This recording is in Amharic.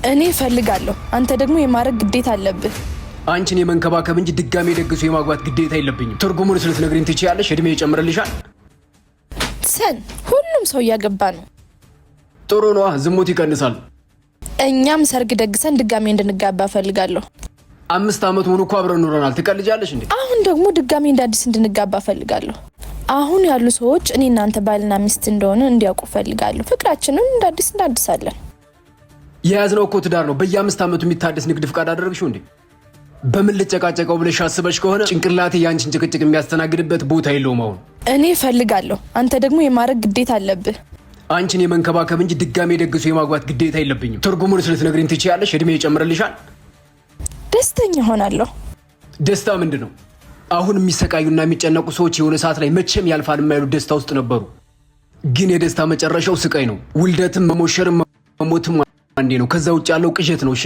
እኔ እፈልጋለሁ፣ አንተ ደግሞ የማረግ ግዴታ አለብህ። አንቺን የመንከባከብ እንጂ ድጋሜ ደግሶ የማግባት ግዴታ የለብኝም። ትርጉሙን ልትነግሪኝ ትችያለሽ? እድሜ ይጨምርልሻል። ሰን ሁሉም ሰው እያገባ ነው። ጥሩ ነዋ፣ ዝሙት ይቀንሳል። እኛም ሰርግ ደግሰን ድጋሜ እንድንጋባ እፈልጋለሁ። 5 ዓመት ሙሉ እኮ አብረን ኖረናል። ትቀልጃለሽ እንዴ? አሁን ደግሞ ድጋሜ እንደ አዲስ እንድንጋባ እፈልጋለሁ። አሁን ያሉ ሰዎች እኔ እናንተ ባልና ሚስት እንደሆነ እንዲያውቁ እፈልጋለሁ። ፍቅራችንን እንደ አዲስ እናድሳለን። የያዝነው እኮ ትዳር ነው። በየ5 ዓመቱ የሚታደስ ንግድ ፍቃድ አደረግሽው እንዴ? በምን ልጨቃጨቀው ብለሽ አስበሽ ከሆነ ጭንቅላቴ ያንቺን ጭቅጭቅ የሚያስተናግድበት ቦታ የለውም። አሁን እኔ እፈልጋለሁ፣ አንተ ደግሞ የማረግ ግዴታ አለብህ። አንቺን የመንከባከብ እንጂ ድጋሜ ደግሶ የማግባት ግዴታ የለብኝም። ትርጉሙን ልትነግሪኝ ትችያለሽ? እድሜ ይጨምርልሻል። ደስተኛ ሆናለሁ። ደስታ ምንድን ነው? አሁን የሚሰቃዩና የሚጨነቁ ሰዎች የሆነ ሰዓት ላይ መቼም ያልፋል የማይሉ ደስታ ውስጥ ነበሩ። ግን የደስታ መጨረሻው ስቃይ ነው። ውልደትም መሞሸርም መሞትም አንዴ ነው። ከዛ ውጭ ያለው ቅዠት ነው። እሺ